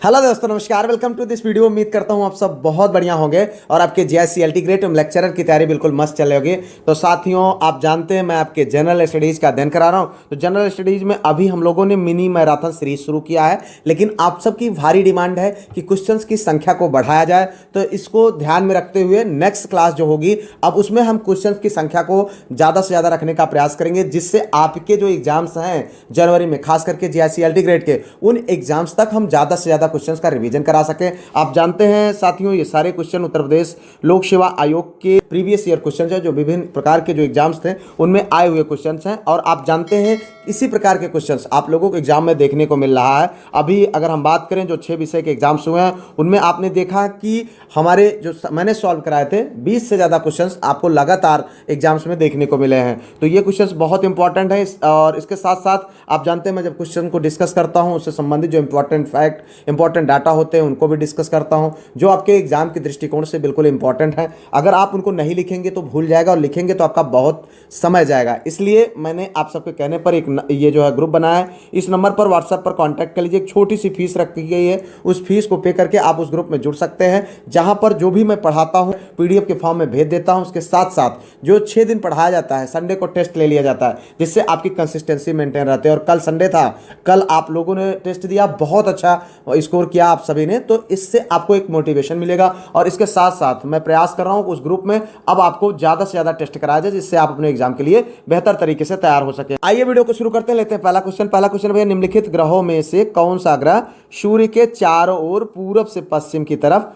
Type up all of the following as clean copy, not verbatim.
Hello दोस्तों, नमस्कार। Welcome to this video. उम्मीद करता हूं आप सब बहुत बढ़िया होंगे और आपके जेएससीएलटी ग्रेड लेक्चरर की तैयारी बिल्कुल मस्त चल रही होगी। तो साथियों, आप जानते हैं मैं आपके जनरल स्टडीज़ का अध्ययन करा रहा हूं। तो जनरल स्टडीज़ में अभी हम लोगों ने मिनी मैराथन सीरीज शुरू किया है, लेकिन आप सबकी भारी डिमांड है कि क्वेश्चंस की संख्या को बढ़ाया जाए। तो इसको ध्यान में रखते हुए नेक्स्ट क्लास जो होगी, अब उसमें हम क्वेश्चन की संख्या को ज़्यादा से ज़्यादा रखने का प्रयास करेंगे, जिससे आपके जो एग्जाम्स हैं जनवरी में, खास करके जेएससीएलटी ग्रेड के, उन एग्जाम्स तक हम ज़्यादा से ज़्यादा क्वेश्चंस का रिवीजन करा सकें। आप जानते हैं साथियों, ये सारे क्वेश्चन उत्तर प्रदेश लोक सेवा आयोग के प्रीवियस ईयर क्वेश्चन है, जो विभिन्न प्रकार के जो एग्जाम्स थे उनमें आए हुए क्वेश्चंस हैं। और आप जानते हैं इसी प्रकार के क्वेश्चंस आप लोगों को एग्जाम में देखने को मिल रहा है। अभी अगर हम बात करें जो 6 विषय के एग्जाम्स हुए हैं, उनमें आपने देखा कि हमारे जो मैंने सॉल्व कराए थे 20 से ज़्यादा क्वेश्चंस आपको लगातार एग्जाम्स में देखने को मिले हैं। तो ये क्वेश्चंस बहुत इंपॉर्टेंट है। और इसके साथ साथ आप जानते हैं मैं जब क्वेश्चन को डिस्कस करता हूँ, उससे संबंधित जो इंपॉर्टेंट फैक्ट, इंपॉर्टेंट डाटा होते हैं, उनको भी डिस्कस करता हूँ, जो आपके एग्जाम के दृष्टिकोण से बिल्कुल इंपॉर्टेंट है। अगर आप उनको नहीं लिखेंगे तो भूल जाएगा, और लिखेंगे तो आपका बहुत समय जाएगा। इसलिए मैंने आप सबके कहने पर एक ये जो है ग्रुप बनाया है। इस नंबर पर व्हाट्सएप पर कांटेक्ट कर लीजिए। एक छोटी सी फीस रखी गई है, उस फीस को पे करके आप उस ग्रुप में जुड़ सकते हैं, जहां पर जो भी मैं पढ़ाता हूं पीडीएफ के फॉर्म में भेज देता हूं। उसके साथ साथ जो 6 दिन पढ़ाया जाता है, संडे को टेस्ट ले लिया जाता है, जिससे आपकी कंसिस्टेंसी मेंटेन रहती है। और कल संडे था, कल आप लोगों ने टेस्ट दिया, बहुत अच्छा स्कोर किया आप सभी ने, तो इससे आपको एक मोटिवेशन मिलेगा। और इसके साथ साथ मैं प्रयास कर रहा हूं उस ग्रुप में अब आपको ज़्यादा से ज़्यादा टेस्ट कराया जाए, जिससे आप अपने एग्जाम के लिए बेहतर तरीके से तैयार हो सके। आइए वीडियो को शुरू करते हैं। लेते हैं पहला क्वेश्चन भैया, निम्नलिखित ग्रहों में से कौन सा ग्रह सूर्य के चारों ओर पूरब से पश्चिम की तरफ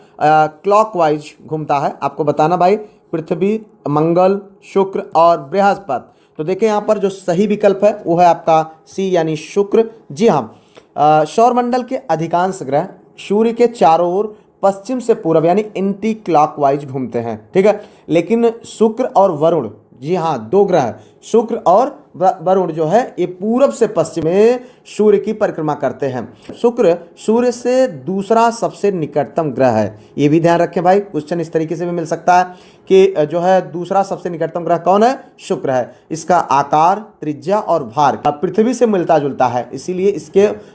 क्लॉकवाइज घूमता है? आपको बताना भाई। पृथ्वी, मंगल, शुक्र और बृहस्पति। तो देखिए यहाँ पर जो सही विकल्प है वो है आपका सी, यानी शुक्र। जी हाँ, सौरमंडल के अधिकांश ग्रह सूर्य के चारों ओर पश्चिम से पूरब यानी एंटी क्लॉकवाइज घूमते हैं, ठीक है। लेकिन शुक्र और वरुण, जी हाँ, 2 ग्रह शुक्र और वरुण जो है ये पूरब से पश्चिम में सूर्य की परिक्रमा करते हैं। शुक्र सूर्य से दूसरा सबसे निकटतम ग्रह है, ये भी ध्यान रखें भाई। क्वेश्चन इस तरीके से भी मिल सकता है कि जो है दूसरा सबसे निकटतम ग्रह कौन है? शुक्र है। इसका आकार, त्रिज्या और भार पृथ्वी से मिलता जुलता है, इसीलिए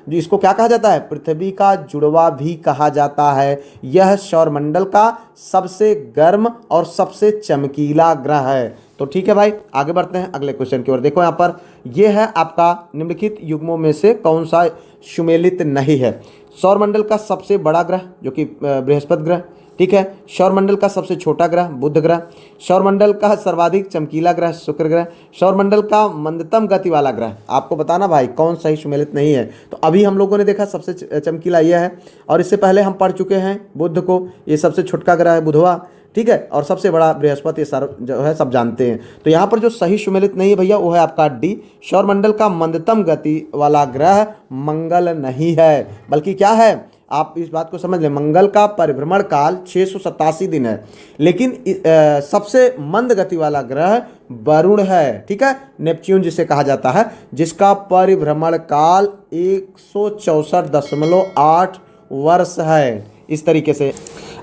इसको क्या कहा जाता है? पृथ्वी का जुड़वा भी कहा जाता है। यह सौरमंडल का सबसे गर्म और सबसे चमकीला ग्रह है। तो ठीक है भाई, आगे बढ़ते हैं अगले क्वेश्चन की ओर। देखो यहाँ पर यह है आपका निम्नलिखित युग्मों में से कौन सा सुमेलित नहीं है? सौरमंडल का सबसे बड़ा ग्रह जो कि बृहस्पति ग्रह, ठीक है। सौरमंडल का सबसे छोटा ग्रह बुध ग्रह। सौरमंडल का सर्वाधिक चमकीला ग्रह शुक्र ग्रह। सौरमंडल का मंदतम गति वाला ग्रह, आपको बताना भाई कौन सही सुमेलित नहीं है। तो अभी हम लोगों ने देखा सबसे चमकीला यह है, और इससे पहले हम पढ़ चुके हैं बुध को, ये सबसे छोटका ग्रह है बुधवा, ठीक है। और सबसे बड़ा बृहस्पति, ये सारा जो है सब जानते हैं। तो यहाँ पर जो सही सुमेलित नहीं है भैया वो है आपका डी, सौरमंडल का मंदतम गति वाला ग्रह मंगल नहीं है, बल्कि क्या है, आप इस बात को समझ लें, मंगल का परिभ्रमण काल 687 दिन है। लेकिन सबसे मंद गति वाला ग्रह वरुण है, ठीक है, नेपच्यून जिसे कहा जाता है, जिसका परिभ्रमण काल 164.8 वर्ष है। इस तरीके से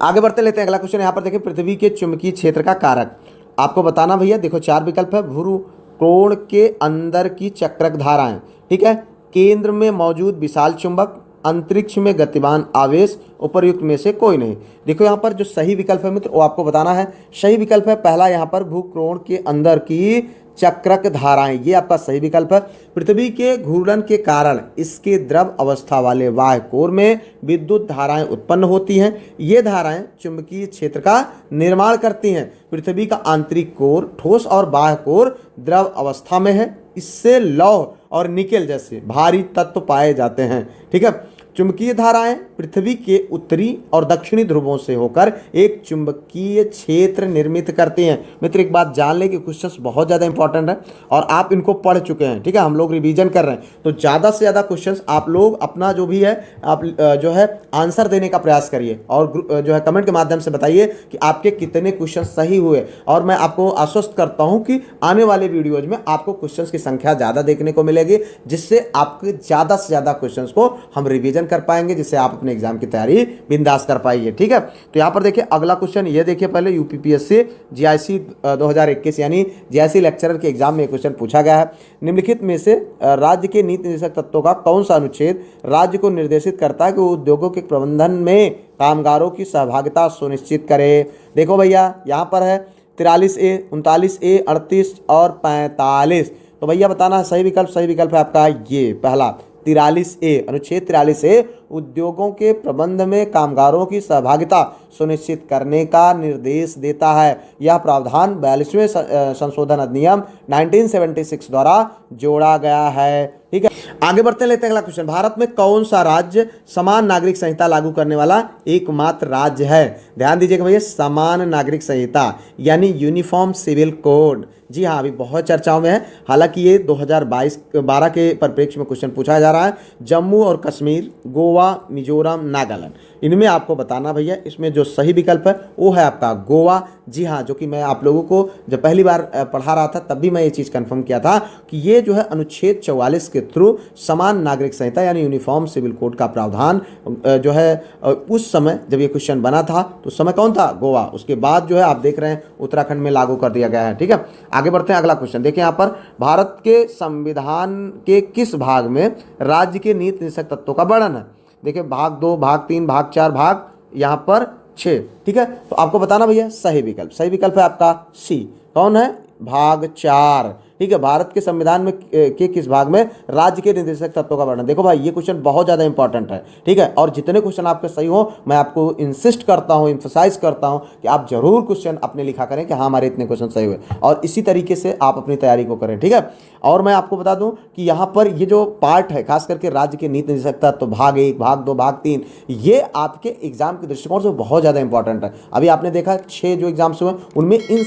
आगे बढ़ते लेते हैं अगला क्वेश्चन। यहाँ पर देखिए, पृथ्वी के चुंबकीय क्षेत्र का कारक आपको बताना भैया। देखो 4 विकल्प है। भ्रू कोण के अंदर की चक्रक धाराएं, ठीक है, केंद्र में मौजूद विशाल चुंबक, अंतरिक्ष में गतिमान आवेश, उपर्युक्त में से कोई नहीं। देखो यहाँ पर जो सही विकल्प है मित्र वो आपको बताना है। सही विकल्प है पहला, यहाँ पर भूकोण के अंदर की चक्रक धाराएं, ये आपका सही विकल्प है। पृथ्वी के घूर्णन के कारण इसके द्रव अवस्था वाले बाह्य कोर में विद्युत धाराएं उत्पन्न होती हैं। ये धाराएं चुंबकीय क्षेत्र का निर्माण करती हैं। पृथ्वी का आंतरिक कोर ठोस और बाह्य कोर द्रव अवस्था में है। इससे लौह और निकेल जैसे भारी तत्व पाए जाते हैं, ठीक है। चुंबकीय धाराएं पृथ्वी के उत्तरी और दक्षिणी ध्रुवों से होकर एक चुंबकीय क्षेत्र निर्मित करती हैं। मित्र एक बात जान लें कि क्वेश्चंस बहुत ज़्यादा इंपॉर्टेंट है और आप इनको पढ़ चुके हैं, ठीक है, हम लोग रिवीजन कर रहे हैं। तो ज़्यादा से ज़्यादा क्वेश्चंस आप लोग अपना जो भी है आप जो है आंसर देने का प्रयास करिए, और जो है कमेंट के माध्यम से बताइए कि आपके कितने क्वेश्चन सही हुए। और मैं आपको आश्वस्त करता हूँ कि आने वाले वीडियोज में आपको क्वेश्चन की संख्या ज़्यादा देखने को मिलेगी, जिससे आपके ज़्यादा से ज़्यादा क्वेश्चन को हम रिवीजन रिवीजन कर पाएंगे, जिससे आप अपने एग्जाम की तैयारी बिंदास कर पाइए। ठीक है, तो यहाँ पर देखिए अगला क्वेश्चन ये देखिए, पहले यूपीपीएससी जीआईसी 2021 यानी जीआईसी लेक्चरर के एग्जाम में क्वेश्चन पूछा गया है। निम्नलिखित में से राज्य के नीति निर्देशक तत्वों का कौन सा अनुच्छेद राज्य को निर्देशित करता है कि उद्योगों के प्रबंधन में कामगारों की सहभागिता सुनिश्चित करे? देखो भैया यहाँ पर है 43A, 39A, 38 और 45। तो भैया बताना है सही विकल्प है आपका ये पहला 43A, अनुच्छेद 43A उद्योगों के प्रबंध में कामगारों की सहभागिता सुनिश्चित करने का निर्देश देता है। यह प्रावधान 42वें संशोधन अधिनियम 1976 द्वारा जोड़ा गया है। ठीक है, आगे बढ़ते लेते हैं अगला क्वेश्चन। भारत में कौन सा राज्य समान नागरिक संहिता लागू करने वाला एकमात्र राज्य है? ध्यान दीजिएगा भैया, समान नागरिक संहिता यानी यूनिफॉर्म सिविल कोड। जी हाँ, अभी बहुत चर्चाओं में है, हालांकि ये 2022-12 के परिप्रेक्ष्य में क्वेश्चन पूछा जा रहा है। जम्मू और कश्मीर, गोवा, मिजोरम, नागालैंड, इनमें आपको बताना भैया, इसमें जो सही विकल्प है वो है आपका गोवा। जी हाँ, जो कि मैं आप लोगों को जब पहली बार पढ़ा रहा था तब भी मैं ये चीज़ कंफर्म किया था कि ये जो है अनुच्छेद 44 के थ्रू समान नागरिक संहिता यानी यूनिफॉर्म सिविल कोड का प्रावधान जो है उस समय जब ये क्वेश्चन बना था तो उस समय कौन था? गोवा। उसके बाद जो है आप देख रहे हैं उत्तराखंड में लागू कर दिया गया है। ठीक है, आगे बढ़ते हैं अगला क्वेश्चन। देखिए यहाँ पर भारत के संविधान के किस भाग में राज्य के नीति निर्देशक तत्वों का वर्णन है? देखिए भाग 2, भाग 3, भाग 4, भाग यहाँ पर 6। ठीक है, तो आपको बताना भैया सही विकल्प है आपका सी। कौन है? भाग 4। ठीक है, भारत के संविधान में के किस भाग में राज्य के निर्देशक तत्वों का वर्णन? देखो भाई ये क्वेश्चन बहुत ज़्यादा इंपॉर्टेंट है। ठीक है, और जितने क्वेश्चन आपके सही हो मैं आपको इंसिस्ट करता हूँ, इम्फसाइज करता हूँ कि आप जरूर क्वेश्चन अपने लिखा करें कि हाँ हमारे इतने क्वेश्चन सही हुए, और इसी तरीके से आप अपनी तैयारी को करें। ठीक है, और मैं आपको बता दूं कि यहाँ पर ये जो पार्ट है खास करके राज्य के नीति निर्देशक तत्व भाग 1, भाग 2, भाग 3, ये आपके एग्जाम के दृष्टिकोण से बहुत ज़्यादा इंपॉर्टेंट है। अभी आपने देखा 6 जो एग्जाम्स हुए उनमें इन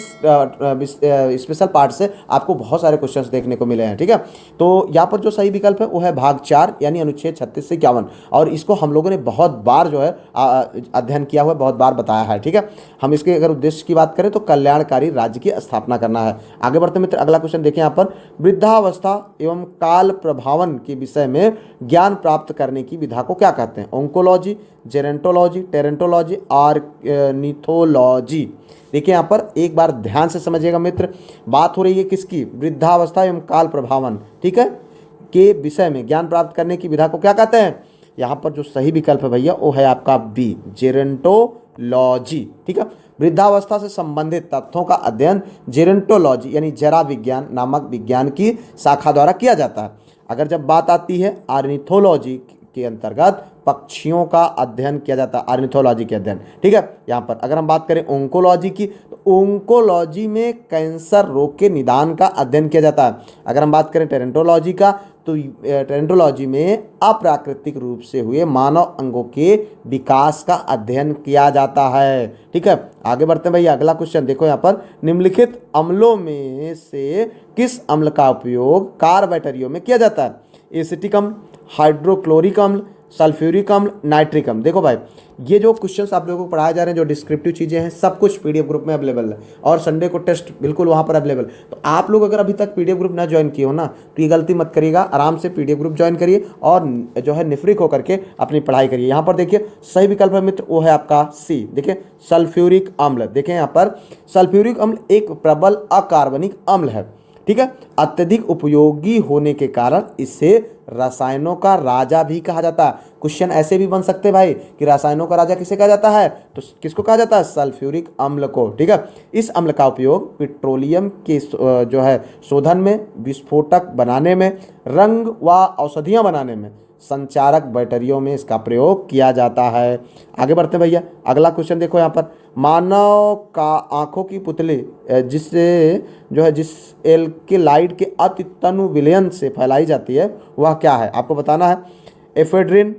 स्पेशल पार्ट से आपको बहुत सारे क्वेश्चंस देखने को मिले हैं। ठीक है, तो यहाँ पर जो सही विकल्प है वो है भाग 4 यानी अनुच्छेद 36 से 51, और इसको हम लोगों ने बहुत बार जो है अध्ययन किया हुआ है, बहुत बार बताया है। ठीक है, हम इसके अगर उद्देश्य की बात करें तो कल्याणकारी राज्य की स्थापना करना है। आगे बढ़ते मित्र, अगला क्वेश्चन देखिए यहाँ पर, वृद्धावस्था एवं काल प्रभावन के विषय में ज्ञान प्राप्त करने की विधा को क्या कहते हैं? Oncology, gerontology, teratology, ornithology. देखिए यहाँ पर एक बार ध्यान से समझिएगा मित्र, बात हो रही है किसकी? वृद्धावस्था एवं काल प्रभावन, ठीक है, के विषय में ज्ञान प्राप्त करने की विधा को क्या कहते हैं? यहाँ पर जो सही विकल्प है भैया वो है आपका बी, जेरेंटोलॉजी। ठीक है, वृद्धावस्था से संबंधित तथ्यों का अध्ययन जेरेंटोलॉजी यानी जरा विज्ञान नामक विज्ञान की शाखा द्वारा किया जाता है। अगर जब बात आती है ऑर्निथोलॉजी के अंतर्गत पक्षियों का अध्ययन किया जाता है, ऑर्निथोलॉजी के अध्ययन। ठीक है, यहाँ पर अगर हम बात करें ओंकोलॉजी की तो ओंकोलॉजी में कैंसर रोग के निदान का अध्ययन किया जाता है। अगर हम बात करें टेरेंटोलॉजी का तो टेरेंटोलॉजी में अप्राकृतिक रूप से हुए मानव अंगों के विकास का अध्ययन किया जाता है। ठीक है, आगे बढ़ते हैं भैया, अगला क्वेश्चन देखो यहाँ पर, निम्नलिखित अम्लों में से किस अम्ल का उपयोग कार बैटरियों में किया जाता है? एसिटिक अम्ल, हाइड्रोक्लोरिक अम्ल, सल्फ्यूरिक अम्ल, नाइट्रिक अम्ल। देखो भाई ये जो क्वेश्चंस आप लोगों को पढ़ाए जा रहे हैं, जो डिस्क्रिप्टिव चीज़ें हैं, सब कुछ पीडीएफ ग्रुप में अवेलेबल है, और संडे को टेस्ट बिल्कुल वहाँ पर अवेलेबल। तो आप लोग अगर अभी तक पीडीएफ ग्रुप ना ज्वाइन किए हो ना तो ये गलती मत करिएगा, आराम से पीडीएफ ग्रुप ज्वाइन करिए और जो है निफ्रिक होकर के अपनी पढ़ाई करिए। यहाँ पर देखिए सही विकल्प है मित्र वो है आपका सी। देखिए सल्फ्यूरिक अम्ल, देखें यहाँ पर सल्फ्यूरिक अम्ल एक प्रबल अकार्बनिक अम्ल है। ठीक है, अत्यधिक उपयोगी होने के कारण इसे रसायनों का राजा भी कहा जाता है। क्वेश्चन ऐसे भी बन सकते हैं भाई कि रसायनों का राजा किसे कहा जाता है? तो किसको कहा जाता है? सल्फ्यूरिक अम्ल को। ठीक है, इस अम्ल का उपयोग पेट्रोलियम के जो है शोधन में, विस्फोटक बनाने में, रंग व औषधियाँ बनाने में, संचारक बैटरियों में इसका प्रयोग किया जाता है। आगे बढ़ते भैया, अगला क्वेश्चन देखो यहाँ पर, मानव का आंखों की पुतली जिससे जो है जिस एल्केलाइड के अति तनु विलयन से फैलाई जाती है वह क्या है? आपको बताना है। एफेड्रिन,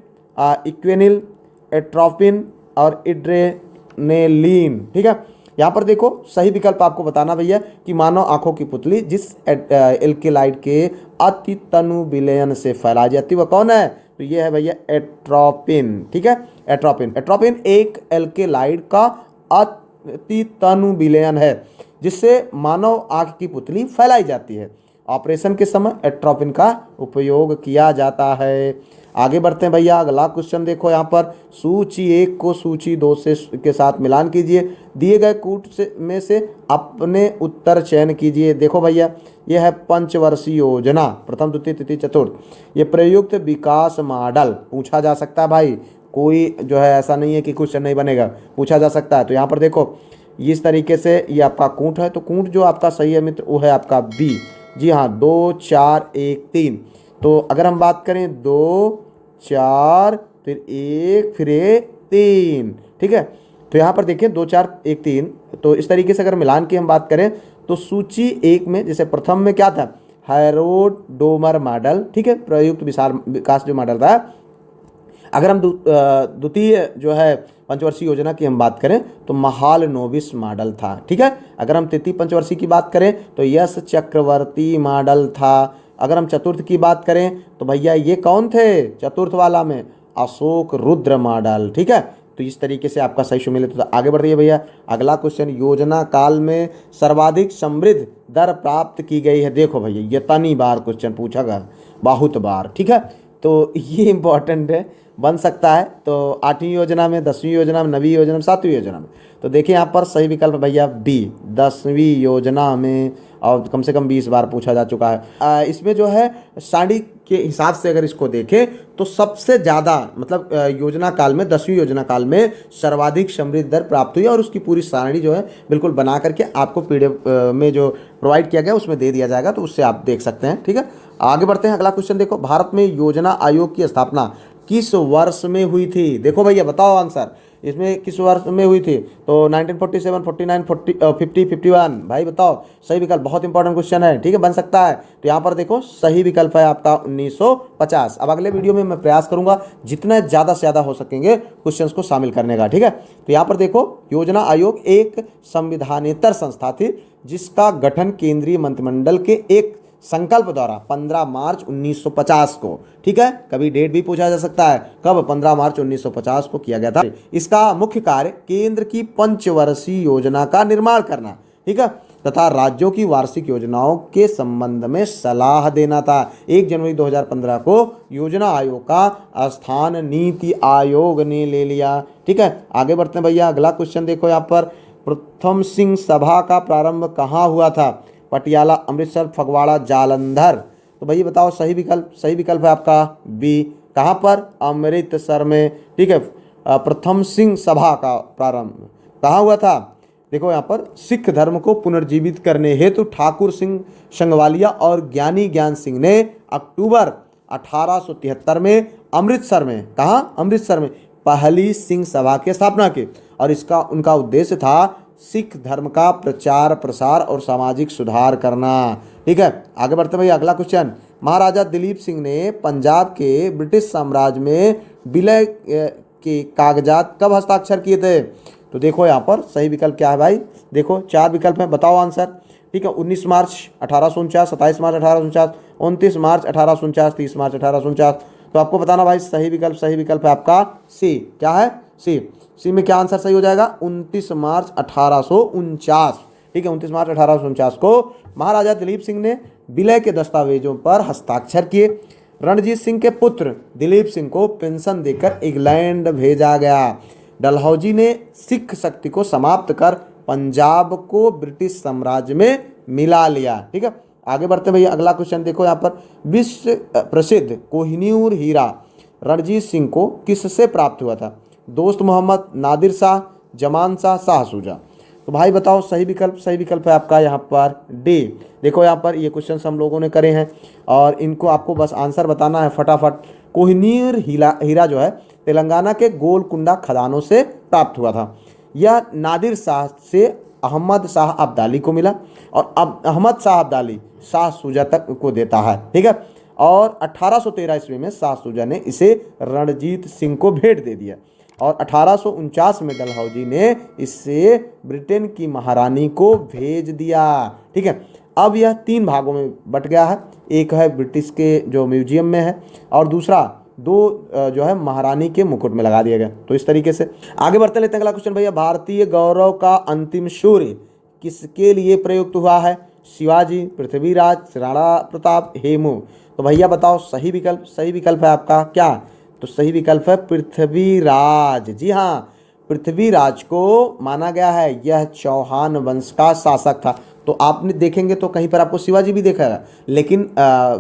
इक्वेनिल, एट्रोपिन और इड्रेनेलिन। ठीक है, यहाँ पर देखो सही विकल्प आपको बताना भैया कि मानव आंखों की पुतली जिस एल्केलाइड के अति तनु विलयन से फैलाई जाती है वह कौन है? तो ये है भैया एट्रोपिन। ठीक है, एट्रोपिन एक एल्केलाइड का अति तनु विलयन है जिससे मानव आंख की पुतली फैलाई जाती है। ऑपरेशन के समय एट्रोपिन का उपयोग किया जाता है। आगे बढ़ते हैं भैया, अगला क्वेश्चन देखो यहाँ पर, सूची 1 को सूची 2 से के साथ मिलान कीजिए, दिए गए कूट में से अपने उत्तर चयन कीजिए। देखो भैया, यह है पंचवर्षीय योजना, प्रथम द्वितीय तृतीय चतुर्थ। ये प्रयुक्त विकास मॉडल पूछा जा सकता है भाई, कोई जो है ऐसा नहीं है कि क्वेश्चन नहीं बनेगा, पूछा जा सकता है। तो यहाँ पर देखो इस तरीके से ये आपका कूट है, तो कूट जो आपका सही है मित्र वो है आपका बी। जी हाँ, 2 4 1 3। तो अगर हम बात करें 2 4 फिर 1 फिर 1 3, ठीक है। तो यहाँ पर देखिए 2 4 1 3, तो इस तरीके से अगर मिलान की हम बात करें तो सूची 1 में जैसे प्रथम में क्या था, हैरोल्ड डोमर मॉडल, ठीक है, प्रयुक्त विकास जो मॉडल था। अगर हम द्वितीय जो है पंचवर्षीय योजना की हम बात करें तो महालनोबिस मॉडल था, ठीक है। अगर हम तृतीय पंचवर्षीय की बात करें तो यश चक्रवर्ती मॉडल था। अगर हम चतुर्थ की बात करें तो भैया ये कौन थे चतुर्थ वाला में, अशोक रुद्र मॉडल, ठीक है। तो इस तरीके से आपका सही मिले। तो आगे बढ़ रही है भैया, अगला क्वेश्चन, योजना काल में सर्वाधिक समृद्ध दर प्राप्त की गई है। देखो भैया ये तनी बार क्वेश्चन पूछा गया, बहुत बार, ठीक है। तो ये इंपॉर्टेंट है, बन सकता है। तो 8वीं योजना में, 10वीं योजना में, 9वीं योजना में, 7वीं योजना में। तो देखिए यहाँ पर सही विकल्प भैया बी, 10वीं योजना में, और कम से कम 20 बार पूछा जा चुका है। इसमें जो है सारणी के हिसाब से अगर इसको देखें तो सबसे ज़्यादा मतलब योजना काल में, 10वीं योजना काल में सर्वाधिक समृद्ध दर प्राप्त हुई, और उसकी पूरी सारणी जो है बिल्कुल बना करके आपको PDF में जो प्रोवाइड किया गया उसमें दे दिया जाएगा, तो उससे आप देख सकते हैं, ठीक है। आगे बढ़ते हैं, अगला क्वेश्चन देखो, भारत में योजना आयोग की स्थापना किस वर्ष में हुई थी? देखो भैया बताओ आंसर, इसमें किस वर्ष में हुई थी? तो 1947, 49, 50, 51, भाई बताओ सही विकल्प। बहुत इंपॉर्टेंट क्वेश्चन है, ठीक है, बन सकता है। तो यहाँ पर देखो सही विकल्प है आपका 1950। अब अगले वीडियो में मैं प्रयास करूंगा जितना ज़्यादा से ज़्यादा हो सकेंगे क्वेश्चंस को शामिल करने का, ठीक है। तो यहाँ पर देखो, योजना आयोग एक संविधानेतर संस्था थी जिसका गठन केंद्रीय मंत्रिमंडल के एक संकल्प द्वारा 15 मार्च 1950 को, ठीक है, कभी डेट भी पूछा जा सकता है, कब, 15 मार्च 1950 को किया गया था। इसका मुख्य कार्य केंद्र की पंचवर्षीय योजना का निर्माण करना, ठीक है, तथा राज्यों की वार्षिक योजनाओं के संबंध में सलाह देना था। 1 जनवरी 2015 को योजना आयोग का स्थान नीति आयोग ने ले लिया, ठीक है। आगे बढ़ते हैं भैया, अगला क्वेश्चन देखो यहाँ पर, प्रथम सिंह सभा का प्रारंभ कहाँ हुआ था? पटियाला, अमृतसर, फगवाड़ा, जालंधर। तो भैया बताओ सही विकल्प। सही विकल्प है आपका बी, कहाँ पर, अमृतसर में, ठीक है। प्रथम सिंह सभा का प्रारंभ कहाँ हुआ था? देखो यहाँ पर, सिख धर्म को पुनर्जीवित करने हेतु ठाकुर सिंह संगवालिया और ज्ञानी ज्ञान सिंह ने अक्टूबर 1873 में अमृतसर में, कहाँ, अमृतसर में पहली सिंह सभा की स्थापना की, और इसका उनका उद्देश्य था सिख धर्म का प्रचार प्रसार और सामाजिक सुधार करना, ठीक है। आगे बढ़ते भैया, अगला क्वेश्चन, महाराजा दिलीप सिंह ने पंजाब के ब्रिटिश साम्राज्य में विलय के कागजात कब हस्ताक्षर किए थे? तो देखो यहाँ पर सही विकल्प क्या है भाई, देखो 4 विकल्प हैं, बताओ आंसर, ठीक है। 19 मार्च 1849, 27 मार्च 1849, 29 मार्च 1849, 30 मार्च 1849। तो आपको बताना भाई सही विकल्प है आपका सी, क्या है, सी में क्या आंसर सही हो जाएगा? 29 मार्च 1849, ठीक है। 29 मार्च 1849 को महाराजा दिलीप सिंह ने विलय के दस्तावेजों पर हस्ताक्षर किए। रणजीत सिंह के पुत्र दिलीप सिंह को पेंशन देकर इंग्लैंड भेजा गया। डलहौजी ने सिख शक्ति को समाप्त कर पंजाब को ब्रिटिश साम्राज्य में मिला लिया, ठीक है। आगे बढ़ते भैया, अगला क्वेश्चन देखो यहाँ पर, विश्व प्रसिद्ध कोहिनूर हीरा रणजीत सिंह को किससे प्राप्त हुआ था? दोस्त मोहम्मद, नादिर शाह, जमान शाह, शाह सूजा। तो भाई बताओ सही विकल्प है आपका यहाँ पर डी। देखो यहाँ पर ये क्वेश्चन हम लोगों ने करे हैं और इनको आपको बस आंसर बताना है फटाफट। कोहिनूर हीरा जो है तेलंगाना के गोलकुंडा खदानों से प्राप्त हुआ था। यह नादिर शाह से अहमद शाह अब्दाली को मिला, और अब अहमद शाह अब्दाली शाह सूजा तक को देता है, ठीक है। और 1813 ईस्वी में शाह सूजा ने इसे रणजीत सिंह को भेंट दे दिया, और 1849 में डलहौजी ने इसे ब्रिटेन की महारानी को भेज दिया, ठीक है। अब यह 3 भागों में बट गया है, एक है ब्रिटिश के जो म्यूजियम में है, और दूसरा 2 जो है महारानी के मुकुट में लगा दिया गया। तो इस तरीके से आगे बढ़ते लेते हैं अगला क्वेश्चन भैया, भारतीय गौरव का अंतिम सूर्य किसके लिए प्रयुक्त हुआ है? शिवाजी, पृथ्वीराज, राणा प्रताप, हेमू। तो भैया बताओ सही विकल्प है आपका क्या? तो सही विकल्प है पृथ्वीराज। जी हाँ, पृथ्वीराज को माना गया है यह चौहान वंश का शासक था। तो आपने देखेंगे तो कहीं पर आपको शिवाजी भी देखा है, लेकिन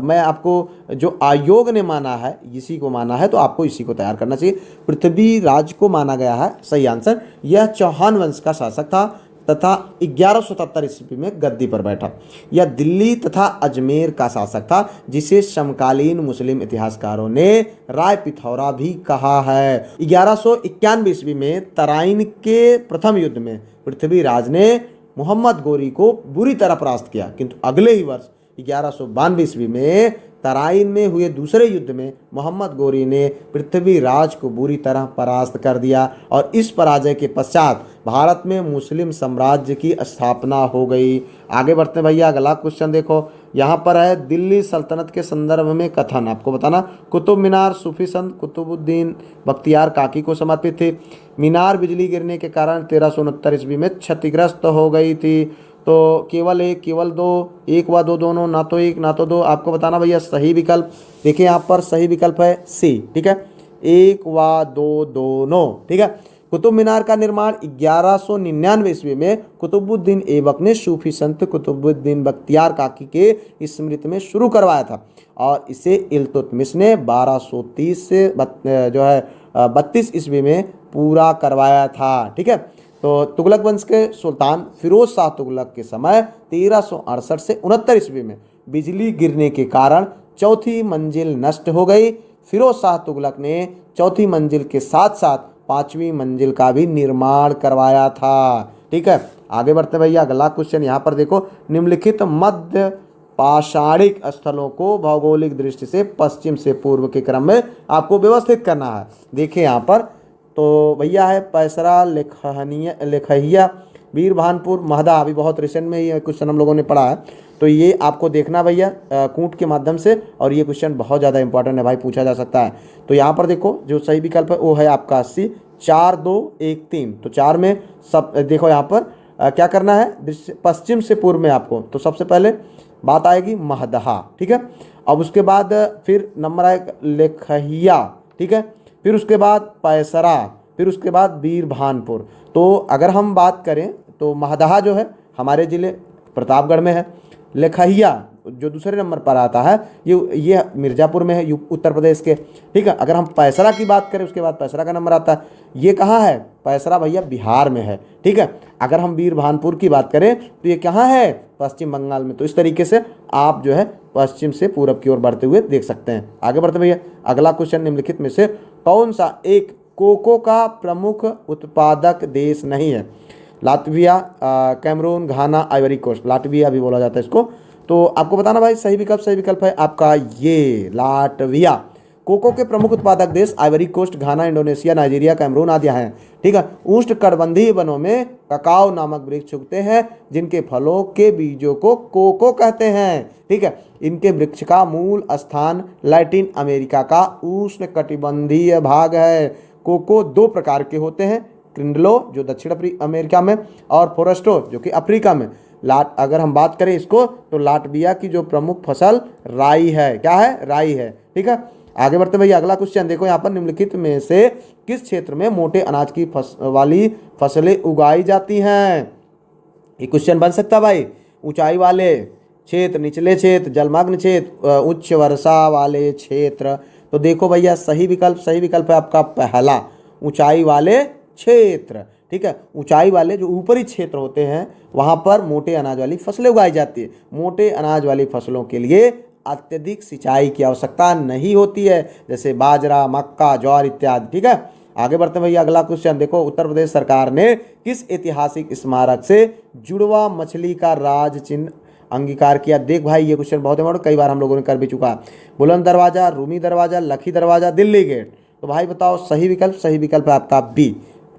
मैं आपको जो आयोग ने माना है इसी को माना है, तो आपको इसी को तैयार करना चाहिए। पृथ्वीराज को माना गया है सही आंसर। यह चौहान वंश का शासक था तथा 1177 ईस्वी में गद्दी पर बैठा। यह दिल्ली तथा अजमेर का शासक था, जिसे समकालीन मुस्लिम इतिहासकारों ने राय पिथौरा भी कहा है। 1191 ईस्वी में तराइन के प्रथम युद्ध में पृथ्वीराज ने मोहम्मद गोरी को बुरी तरह परास्त किया, किंतु अगले ही वर्ष 1192 ईस्वी में तराइन में हुए दूसरे युद्ध में मोहम्मद गोरी ने पृथ्वीराज को बुरी तरह परास्त कर दिया और इस पराजय के पश्चात भारत में मुस्लिम साम्राज्य की स्थापना हो गई। आगे बढ़ते हैं भैया, अगला क्वेश्चन देखो। यहाँ पर है दिल्ली सल्तनत के संदर्भ में कथन। आपको बताना, कुतुब मीनार सूफी संत कुतुबुद्दीन बख्तियार काकी को समर्पित थी। मीनार बिजली गिरने के कारण 1369 ईस्वी में क्षतिग्रस्त हो गई थी। तो केवल एक, केवल दो, एक व दो दोनों, ना तो एक ना तो दो। आपको बताना भैया सही विकल्प। देखिए यहाँ पर सही विकल्प है सी। ठीक है, एक व दो दोनों। ठीक है, कुतुब मीनार का निर्माण 1199 ईस्वी में कुतुबुद्दीन ऐबक ने सूफी संत कुतुबुद्दीन बख्तियार काकी के स्मृति में शुरू करवाया था और इसे इल्तुतमिश ने 1230 से 32 ईस्वी में पूरा करवाया था। ठीक है, तो तुगलक वंश के सुल्तान फिरोज शाह तुगलक के समय 1368 से 69 ईस्वी में बिजली गिरने के कारण चौथी मंजिल नष्ट हो गई। फिरोज शाह तुगलक ने चौथी मंजिल के साथ साथ पांचवी मंजिल का भी निर्माण करवाया था। ठीक है, आगे बढ़ते भैया, अगला क्वेश्चन यहाँ पर देखो। निम्नलिखित मध्य पाषाणिक स्थलों को भौगोलिक दृष्टि से पश्चिम से पूर्व के क्रम में आपको व्यवस्थित करना है। देखिए यहाँ पर तो भैया है पैसरा, लेखहिया, वीर भानपुर, महदा। अभी बहुत रिसेंट में ये क्वेश्चन हम लोगों ने पढ़ा है, तो ये आपको देखना भैया कूट के माध्यम से, और ये क्वेश्चन बहुत ज़्यादा इंपॉर्टेंट है भाई, पूछा जा सकता है। तो यहाँ पर देखो जो सही विकल्प है वो है आपका 80, 4 2 1 3। तो 4 में सब देखो यहाँ पर क्या करना है, पश्चिम से पूर्व में आपको। तो सबसे पहले बात आएगी महदहा। ठीक है, अब उसके बाद फिर नंबर आएगा लेखहिया। ठीक है, फिर उसके बाद पैसरा, फिर उसके बाद वीर भानपुर। तो अगर हम बात करें तो महदहा जो है हमारे ज़िले प्रतापगढ़ में है। लेखहिया जो दूसरे नंबर पर आता है ये मिर्ज़ापुर में है, उत्तर प्रदेश के। ठीक है, अगर हम पैसरा की बात करें उसके बाद पैसरा का नंबर आता है, ये कहाँ है? पैसरा भैया बिहार में है। ठीक है, अगर हम वीर भानपुर की बात करें तो ये कहाँ है? पश्चिम बंगाल में। तो इस तरीके से आप जो है पश्चिम से पूरब की ओर बढ़ते हुए देख सकते हैं। आगे बढ़ते भैया, अगला क्वेश्चन, निम्नलिखित में से कौन सा एक कोको का प्रमुख उत्पादक देश नहीं है? लातविया, कैमरून, घाना, आइवरी कोस्ट। लातविया भी बोला जाता है इसको। तो आपको बताना भाई सही विकल्प है आपका ये लातविया। कोको के प्रमुख उत्पादक देश आइवरी कोस्ट, घाना, इंडोनेशिया, नाइजीरिया, कैमरून आदि हैं। ठीक है, उष्णकटिबंधीय वनों में ककाओ नामक वृक्ष उगते हैं जिनके फलों के बीजों को कोको कहते हैं। ठीक है, इनके वृक्ष का मूल स्थान लैटिन अमेरिका का उष्णकटिबंधीय भाग है। कोको दो प्रकार के होते हैं, क्रिंडलो जो दक्षिण अमेरिका में और फोरेस्टो जो कि अफ्रीका में। अगर हम बात करें इसको तो लातविया की जो प्रमुख फसल राई है। क्या है? राई है। ठीक है, आगे बढ़ते भैया, अगला क्वेश्चन देखो यहाँ पर। निम्नलिखित में से किस क्षेत्र में मोटे अनाज की वाली फसलें उगाई जाती हैं? ये क्वेश्चन बन सकता भाई। ऊंचाई वाले क्षेत्र, निचले क्षेत्र, जलमग्न क्षेत्र, उच्च वर्षा वाले क्षेत्र। तो देखो भैया सही विकल्प है आपका पहला, ऊंचाई वाले क्षेत्र। ठीक है, ऊंचाई वाले जो ऊपरी क्षेत्र होते हैं वहाँ पर मोटे अनाज वाली फसलें उगाई जाती है। मोटे अनाज वाली फसलों के लिए अत्यधिक सिंचाई की आवश्यकता नहीं होती है, जैसे बाजरा, मक्का, ज्वार इत्यादि। ठीक है, आगे बढ़ते हैं भैया, अगला क्वेश्चन देखो। उत्तर प्रदेश सरकार ने किस ऐतिहासिक स्मारक से जुड़वा मछली का राज चिन्ह अंगीकार किया? देख भाई ये क्वेश्चन बहुत इंपॉर्टेंट, कई बार हम लोगों ने कर भी चुका। बुलंद दरवाजा, रूमी दरवाजा, लखी दरवाजा, दिल्ली गेट। तो भाई बताओ सही विकल्प है आपका बी।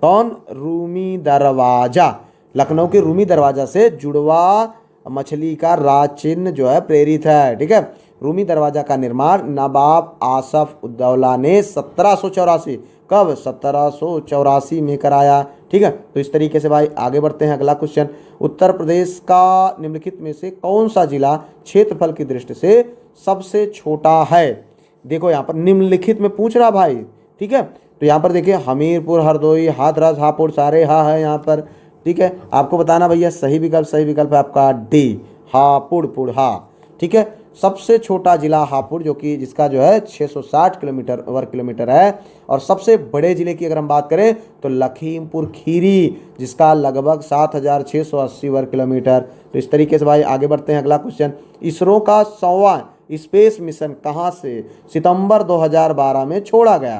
कौन? रूमी दरवाजा। लखनऊ के रूमी दरवाजा से जुड़वा मछली का राज चिन्ह जो है प्रेरित है। ठीक है, रूमी दरवाजा का निर्माण नवाब आसफ उद्दौला ने 1784 कब? 1784 में कराया। ठीक है, तो इस तरीके से भाई आगे बढ़ते हैं। अगला क्वेश्चन, उत्तर प्रदेश का निम्नलिखित में से कौन सा जिला क्षेत्रफल की दृष्टि से सबसे छोटा है? देखो यहाँ पर निम्नलिखित में पूछ रहा भाई। ठीक है, तो यहाँ पर देखिए हमीरपुर, हरदोई, हाथरस, हापुड़, सारे हा है यहाँ पर। ठीक है, आपको बताना भैया सही विकल्प है आपका डी, हापुड़ हा। ठीक है, सबसे छोटा जिला हापुड़, जो कि जिसका जो है 660 किलोमीटर वर्ग किलोमीटर है। और सबसे बड़े जिले की अगर हम बात करें तो लखीमपुर खीरी, जिसका लगभग 7680 वर्ग किलोमीटर। तो इस तरीके से भाई आगे बढ़ते हैं। अगला क्वेश्चन, इसरो का 100वां स्पेस मिशन कहाँ से सितंबर 2012 में छोड़ा गया?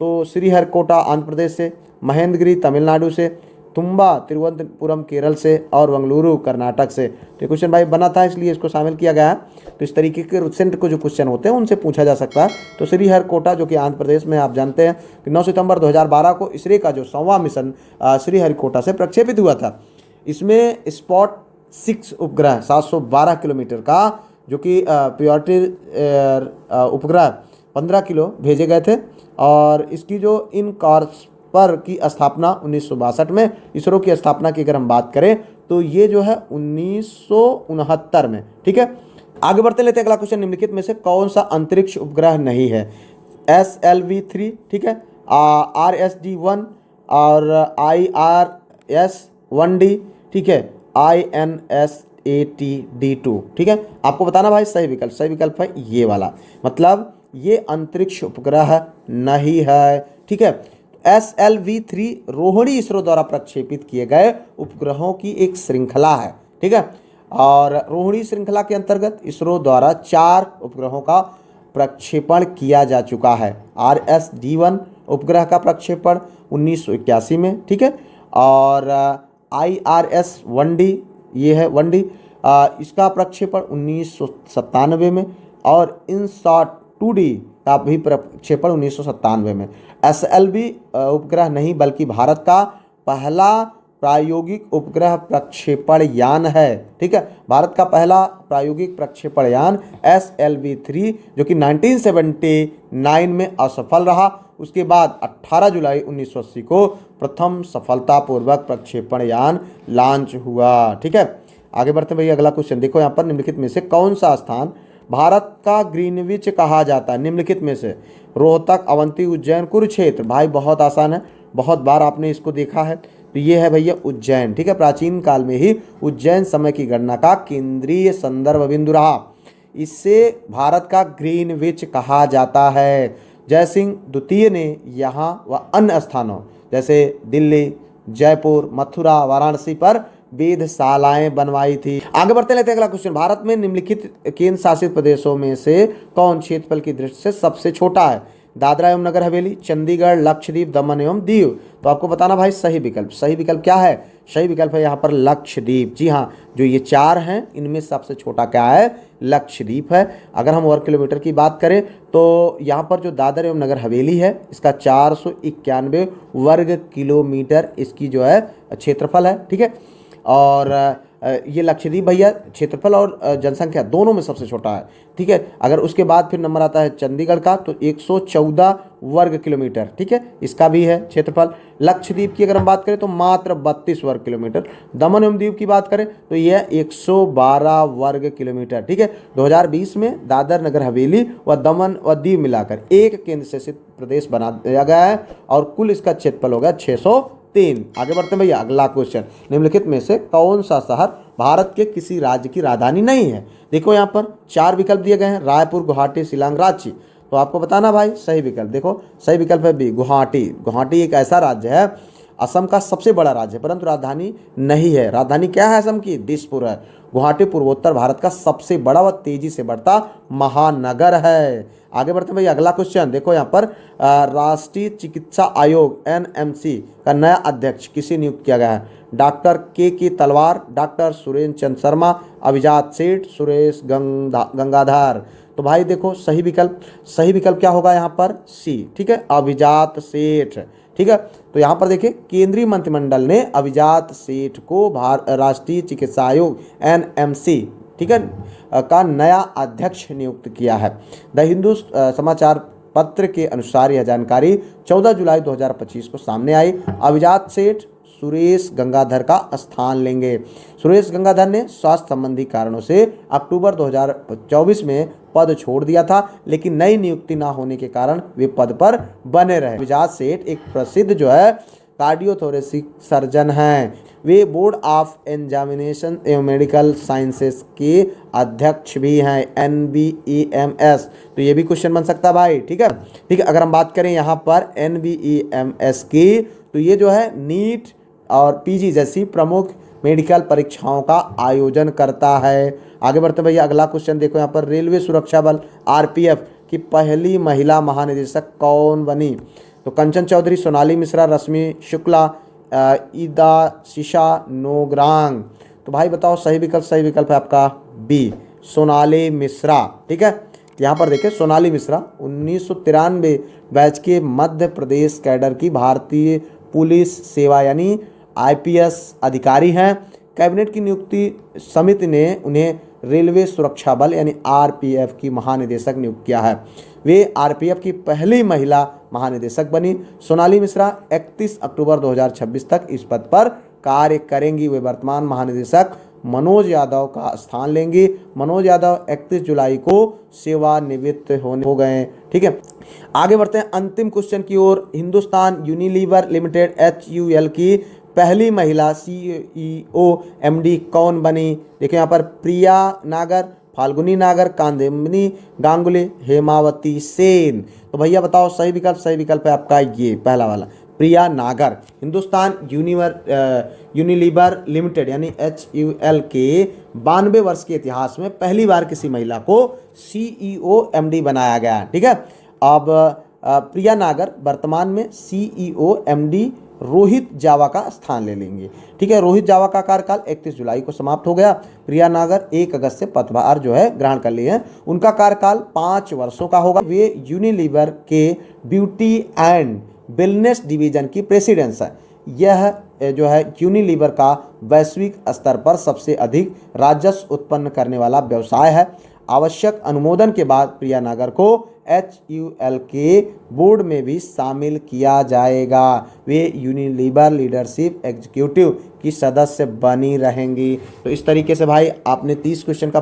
तो श्रीहरिकोटा आंध्र प्रदेश से, महेंद्रगिरी तमिलनाडु से, तुम्बा तिरुवनंतपुरम केरल से और बेंगलुरु कर्नाटक से। तो ये क्वेश्चन भाई बना था इसलिए इसको शामिल किया गया है। तो इस तरीके के रिसेंट को जो क्वेश्चन होते हैं उनसे पूछा जा सकता है। तो श्रीहरिकोटा जो कि आंध्र प्रदेश में, आप जानते हैं कि 9 सितंबर 2012 को इसरो का जो 100वां मिशन श्रीहरिकोटा से प्रक्षेपित हुआ था। इसमें स्पॉट 6 उपग्रह 712 किलोमीटर का, जो कि प्योरिटी उपग्रह 15 किलो भेजे गए थे। और इसकी जो इन पर की स्थापना 1962 में, इसरो की स्थापना की अगर हम बात करें तो ये जो है 1969 में। ठीक है, आगे बढ़ते लेते हैं। अगला क्वेश्चन, निम्नलिखित में से कौन सा अंतरिक्ष उपग्रह नहीं है? SLV-3, ठीक है, RSD-1 और IRS-1D, ठीक है, INSAT-D2। ठीक है, आपको बताना भाई सही विकल्प है ये वाला, मतलब ये अंतरिक्ष उपग्रह नहीं है। ठीक है, SLV-3 रोहिणी इसरो द्वारा प्रक्षेपित किए गए उपग्रहों की एक श्रृंखला है। ठीक है, और रोहिणी श्रृंखला के अंतर्गत इसरो द्वारा 4 उपग्रहों का प्रक्षेपण किया जा चुका है। RSD-1 उपग्रह का प्रक्षेपण 1981 में, ठीक है, और IRS-1D, ये है 1D, इसका प्रक्षेपण 1997 में, और INSAT-2D का भी प्रक्षेपण 1997 में। SLV उपग्रह नहीं बल्कि भारत का पहला प्रायोगिक उपग्रह प्रक्षेपण यान है। ठीक है, भारत का पहला प्रायोगिक प्रक्षेपण यान SLV-3, जो कि 1979 में असफल रहा। उसके बाद 18 जुलाई 1980 को प्रथम सफलतापूर्वक प्रक्षेपण यान लॉन्च हुआ। ठीक है, आगे बढ़ते हैं भैया। अगला क्वेश्चन देखो यहाँ पर, निम्नलिखित में से कौन सा स्थान भारत का ग्रीनविच कहा जाता है? निम्नलिखित में से रोहतक, अवंती, उज्जैन, कुरुक्षेत्र। भाई बहुत आसान है, बहुत बार आपने इसको देखा है। तो ये है भैया उज्जैन। ठीक है, प्राचीन काल में ही उज्जैन समय की गणना का केंद्रीय संदर्भ बिंदु रहा। इससे भारत का ग्रीनविच कहा जाता है। जयसिंह द्वितीय ने यहाँ व अन्य स्थानों जैसे दिल्ली, जयपुर, मथुरा, वाराणसी पर वेधशालाएं बनवाई थी। आगे बढ़ते लेते हैं अगला क्वेश्चन, भारत में निम्नलिखित केंद्र शासित प्रदेशों में से कौन क्षेत्रफल की दृष्टि से सबसे छोटा है? दादरा एवं नगर हवेली, चंडीगढ़, लक्षद्वीप, दमन एवं दीव। तो आपको बताना भाई सही विकल्प क्या है? सही विकल्प है यहाँ पर लक्षद्वीप। जी हाँ, जो ये 4 हैं इनमें सबसे छोटा क्या है? लक्षद्वीप है। अगर हम वर्ग किलोमीटर की बात करें तो यहाँ पर जो दादर एवं नगर हवेली है इसका 491 वर्ग किलोमीटर इसकी जो है क्षेत्रफल है। ठीक है, और ये लक्षद्वीप भैया क्षेत्रफल और जनसंख्या दोनों में सबसे छोटा है। ठीक है, अगर उसके बाद फिर नंबर आता है चंडीगढ़ का, तो 114 वर्ग किलोमीटर, ठीक है, इसका भी है क्षेत्रफल। लक्षद्वीप की अगर हम बात करें तो मात्र 32 वर्ग किलोमीटर। दमन एवं दीव की बात करें तो यह 112 वर्ग किलोमीटर। ठीक है, 2020 में दादर नगर हवेली व दमन व दीव मिलाकर एक केंद्र शासित प्रदेश बना दिया गया है और कुल इसका क्षेत्रफल होगा 603। आगे बढ़ते हैं भैया। अगला क्वेश्चन, निम्नलिखित में से कौन सा शहर भारत के किसी राज्य की राजधानी नहीं है? देखो यहाँ पर 4 विकल्प दिए गए हैं, रायपुर, गुवाहाटी, शिलांग, रांची। तो आपको बताना भाई सही विकल्प। देखो सही विकल्प है बी, गुवाहाटी। गुवाहाटी एक ऐसा राज्य है, असम का सबसे बड़ा राज्य है, परंतु राजधानी नहीं है। राजधानी क्या है असम की? दिसपुर है। गुवाहाटी पूर्वोत्तर भारत का सबसे बड़ा व तेजी से बढ़ता महानगर है। आगे बढ़ते हैं भैया। अगला क्वेश्चन देखो यहाँ पर, राष्ट्रीय चिकित्सा आयोग NMC का नया अध्यक्ष किसे नियुक्त किया गया है? डॉक्टर के तलवार, डॉक्टर सुरेंद्र चंद्र शर्मा, अभिजात सेठ, सुरेश गंगाधर। तो भाई देखो सही विकल्प क्या होगा यहाँ पर? सी, ठीक है, अभिजात सेठ। ठीक है, तो यहाँ पर देखिए केंद्रीय मंत्रिमंडल ने अभिजात सेठ को राष्ट्रीय चिकित्सा आयोग NMC, ठीक है, का नया अध्यक्ष नियुक्त किया है। द हिंदू समाचार पत्र के अनुसार यह जानकारी 14 जुलाई 2025 को सामने आई। अभिजात सेठ सुरेश गंगाधर का स्थान लेंगे। सुरेश गंगाधर ने स्वास्थ्य संबंधी कारणों से अक्टूबर 2024 में पद छोड़ दिया था, लेकिन नई नियुक्ति न होने के कारण वे पद पर बने रहे। अभिजात सेठ एक प्रसिद्ध जो है कार्डियोथोरेसिक सर्जन हैं। वे बोर्ड ऑफ एग्जामिनेशन एवं मेडिकल साइंसेस के अध्यक्ष भी हैं, NBEMS। तो ये भी क्वेश्चन बन सकता है भाई। ठीक है, ठीक है। अगर हम बात करें यहाँ पर NBEMS की, तो ये जो है नीट और PG जैसी प्रमुख मेडिकल परीक्षाओं का आयोजन करता है। आगे बढ़ते भैया, अगला क्वेश्चन देखो यहाँ पर। रेलवे सुरक्षा बल RPF की पहली महिला महानिदेशक कौन बनी? तो कंचन चौधरी, सोनाली मिश्रा, रश्मि शुक्ला, ईदा शिशा नोग्रांग। तो भाई बताओ सही विकल्प है आपका बी, सोनाली मिश्रा। ठीक है, यहाँ पर देखिए सोनाली मिश्रा 1993 बैच के मध्य प्रदेश कैडर की भारतीय पुलिस सेवा यानी IPS अधिकारी हैं। कैबिनेट की नियुक्ति समिति ने उन्हें रेलवे सुरक्षा बल यानी RPF की महानिदेशक नियुक्त किया है। वे RPF की पहली महिला महानिदेशक बनी। सोनाली मिश्रा 31 अक्टूबर 2026 तक इस पद पर कार्य करेंगी। वे वर्तमान महानिदेशक मनोज यादव का स्थान लेंगी। मनोज यादव 31 जुलाई को सेवानिवृत्त हो गए। ठीक है, आगे बढ़ते हैं अंतिम क्वेश्चन की ओर। हिंदुस्तान यूनिलीवर लिमिटेड HUL की पहली महिला CEO MD कौन बनी? देखिए यहाँ पर प्रिया नागर, फाल्गुनी नागर, कांदेमनी गांगुली, हेमावती सेन। तो भैया बताओ सही विकल्प है आपका ये पहला वाला, प्रिया नागर। हिंदुस्तान यूनिलीवर लिमिटेड यानी HUL के 92 वर्ष के इतिहास में पहली बार किसी महिला को CEO MD बनाया गया। ठीक है, अब प्रिया नागर वर्तमान में CEO MD रोहित जावा का स्थान ले लेंगे। ठीक है, रोहित जावा का कार्यकाल 31 जुलाई को समाप्त हो गया। प्रिया नागर 1 अगस्त से पदभार जो है ग्रहण कर लिए हैं। उनका कार्यकाल 5 वर्षों का होगा। वे यूनिलीवर के ब्यूटी एंड वेलनेस डिवीजन की प्रेसिडेंस है। यह जो है यूनिलीवर का वैश्विक स्तर पर सबसे अधिक राजस्व उत्पन्न करने वाला व्यवसाय है। आवश्यक अनुमोदन के बाद प्रिया नागर को HUL के बोर्ड में भी शामिल किया जाएगा। वे यूनिलीवर लीडरशिप एग्जीक्यूटिव की सदस्य बनी रहेंगी। तो इस तरीके से भाई आपने 30 क्वेश्चन का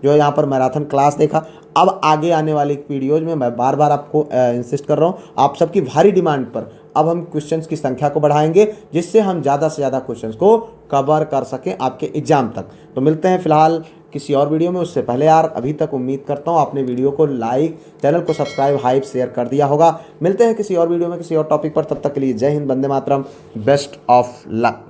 जो है यहाँ पर मैराथन क्लास देखा। अब आगे आने वाली वीडियोज में मैं बार बार आपको इंसिस्ट कर रहा हूँ, आप सबकी भारी डिमांड पर अब हम क्वेश्चंस की संख्या को बढ़ाएंगे, जिससे हम ज़्यादा से ज़्यादा क्वेश्चंस को कवर कर सकें आपके एग्जाम तक। तो मिलते हैं फिलहाल किसी और वीडियो में। उससे पहले यार अभी तक उम्मीद करता हूँ आपने वीडियो को लाइक, चैनल को सब्सक्राइब, हाइप, शेयर कर दिया होगा। मिलते हैं किसी और वीडियो में किसी और टॉपिक पर, तब तक के लिए जय Hind, Vande Mataram, best of luck.